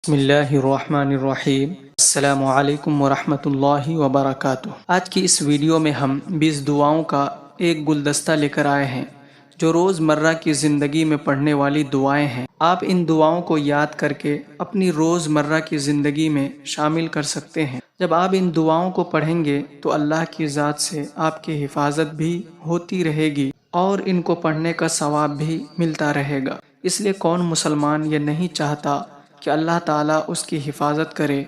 بسم اللہ الرحمن الرحیم۔ السلام علیکم ورحمۃ اللہ وبرکاتہ۔ آج کی اس ویڈیو میں ہم 20 دعاؤں کا ایک گلدستہ لے کر آئے ہیں جو روز مرہ کی زندگی میں پڑھنے والی دعائیں ہیں۔ آپ ان دعاؤں کو یاد کر کے اپنی روز مرہ کی زندگی میں شامل کر سکتے ہیں۔ جب آپ ان دعاؤں کو پڑھیں گے تو اللہ کی ذات سے آپ کی حفاظت بھی ہوتی رہے گی اور ان کو پڑھنے کا ثواب بھی ملتا رہے گا۔ اس لیے کون مسلمان یہ نہیں چاہتا کہ اللہ تعالیٰ اس کی حفاظت کرے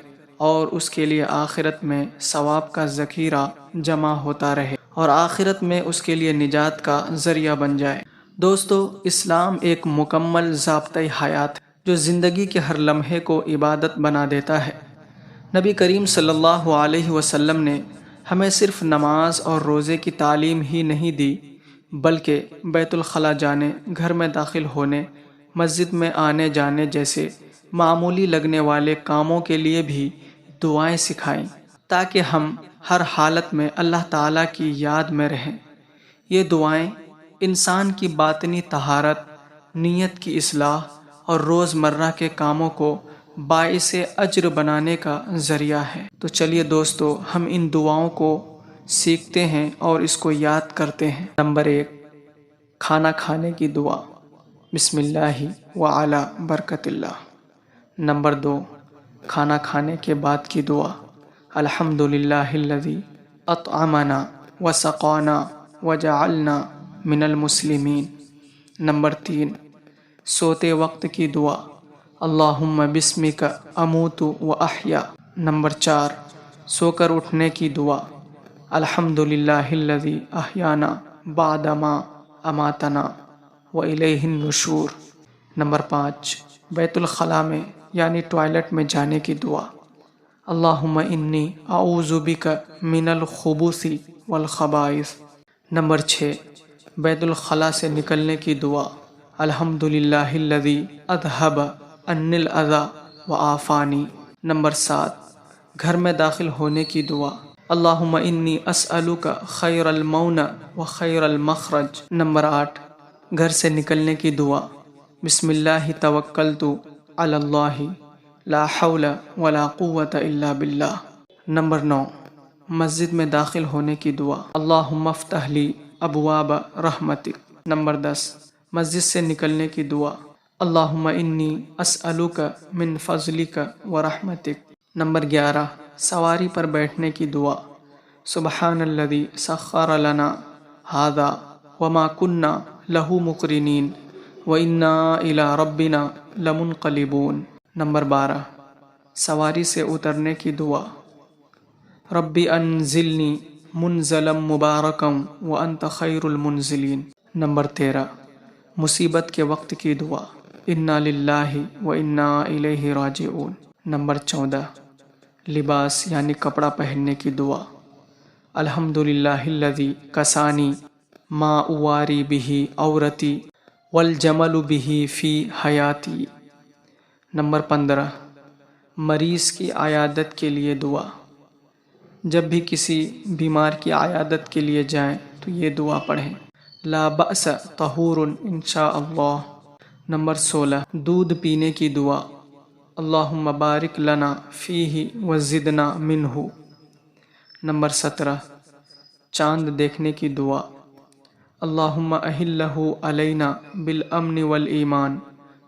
اور اس کے لیے آخرت میں ثواب کا ذخیرہ جمع ہوتا رہے اور آخرت میں اس کے لیے نجات کا ذریعہ بن جائے۔ دوستو، اسلام ایک مکمل ضابطۂ حیات ہے جو زندگی کے ہر لمحے کو عبادت بنا دیتا ہے۔ نبی کریم صلی اللہ علیہ وسلم نے ہمیں صرف نماز اور روزے کی تعلیم ہی نہیں دی بلکہ بیت الخلاء جانے، گھر میں داخل ہونے، مسجد میں آنے جانے جیسے معمولی لگنے والے کاموں کے لیے بھی دعائیں سکھائیں تاکہ ہم ہر حالت میں اللہ تعالیٰ کی یاد میں رہیں۔ یہ دعائیں انسان کی باطنی طہارت، نیت کی اصلاح اور روزمرہ کے کاموں کو باعث اجر بنانے کا ذریعہ ہے۔ تو چلیے دوستو، ہم ان دعاؤں کو سیکھتے ہیں اور اس کو یاد کرتے ہیں۔ نمبر 1، کھانا کھانے کی دعا، بسم اللہ وعلی برکت اللہ۔ نمبر 2، کھانا کھانے کے بعد کی دعا، الحمدللہ الذی اطعمنا وسقانا وجعلنا من المسلمین۔ نمبر 3، سوتے وقت کی دعا، اللہم بسمک اموت و احیا۔ نمبر 4، سو کر اٹھنے کی دعا، الحمدللہ الذی احیانا بعدما اماتنا والیہ النشور۔ نمبر 5، بیت الخلاء میں یعنی ٹوائلٹ میں جانے کی دعا، اللہم انی اعوذ بک من الخبث والخبائث۔ نمبر 6، بیت الخلاء سے نکلنے کی دعا، الحمدللہ الذی اذھب عنی الاذی وعافانی۔ نمبر 7، گھر میں داخل ہونے کی دعا، اللہم انی اسألک خیر المون و خیر المخرج۔ نمبر 8، گھر سے نکلنے کی دعا، بسم اللہ توکلت علی اللہ لا حول ولا قوة الا باللہ۔ نمبر 9، مسجد میں داخل ہونے کی دعا، اللہم افتح لی ابواب رحمتک۔ نمبر 10، مسجد سے نکلنے کی دعا، اللہم انی اسألک من فضلک ورحمتک۔ نمبر 11، سواری پر بیٹھنے کی دعا، سبحان الذی سخر لنا ھذا وما کنا لہ مقرنین وَإِنَّا إِلَىٰ رَبِّنَا لَمُنْقَلِبُونَ۔ نمبر 12، سواری سے اترنے کی دعا، رب انزلنی منزلا مبارکا وانت خیر المنزلین۔ نمبر 13، مصیبت کے وقت کی دعا، انا للہ وانا الیہ راجعون۔ نمبر 14، لباس یعنی کپڑا پہننے کی دعا، الحمدللہ الذی کسانی ما اواری بہ عورتی والجمل بہ فی حیاتی۔ نمبر 15، مریض کی عیادت کے لیے دعا، جب بھی کسی بیمار کی عیادت کے لیے جائیں تو یہ دعا پڑھیں، لا بأس طہور انشاء اللہ۔ نمبر 16، دودھ پینے کی دعا، اللہم بارک لنا فیہ وزدنا منہ۔ نمبر 17، چاند دیکھنے کی دعا، اللہم اہلہ علینا بالامن والایمان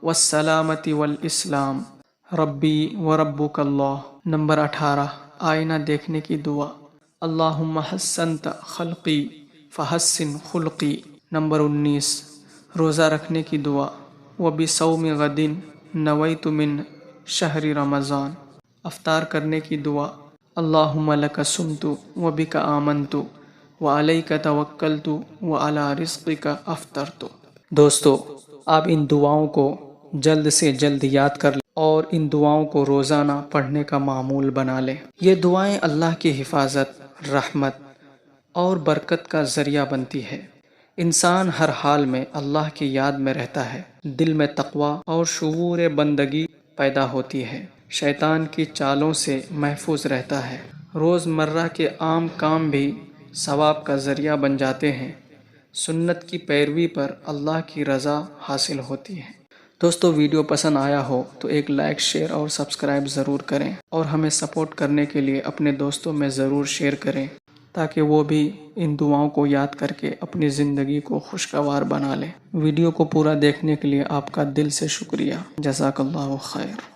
والسلامت والاسلام ربی وربک اللہ۔ نمبر 18، آئینہ دیکھنے کی دعا، اللہم حسنت خلقی فحسن خلقی۔ نمبر 19، روزہ رکھنے کی دعا، وبصوم غد نویت من شہر رمضان۔ افطار کرنے کی دعا، اللہم لک صمت وبک آمنت وعلیک توکلت وعلی رزقک افطرت۔ دوستو، آپ ان دعاؤں کو جلد سے جلد یاد کر لیں اور ان دعاؤں کو روزانہ پڑھنے کا معمول بنا لیں۔ یہ دعائیں اللہ کی حفاظت، رحمت اور برکت کا ذریعہ بنتی ہے۔ انسان ہر حال میں اللہ کی یاد میں رہتا ہے، دل میں تقوی اور شعور بندگی پیدا ہوتی ہے، شیطان کی چالوں سے محفوظ رہتا ہے، روز مرہ کے عام کام بھی ثواب کا ذریعہ بن جاتے ہیں، سنت کی پیروی پر اللہ کی رضا حاصل ہوتی ہے۔ دوستو ویڈیو پسند آیا ہو تو ایک لائک شیئر اور سبسکرائب ضرور کریں، اور ہمیں سپورٹ کرنے کے لیے اپنے دوستوں میں ضرور شیئر کریں تاکہ وہ بھی ان دعاؤں کو یاد کر کے اپنی زندگی کو خوشگوار بنا لیں۔ ویڈیو کو پورا دیکھنے کے لیے آپ کا دل سے شکریہ۔ جزاک اللہ خیر۔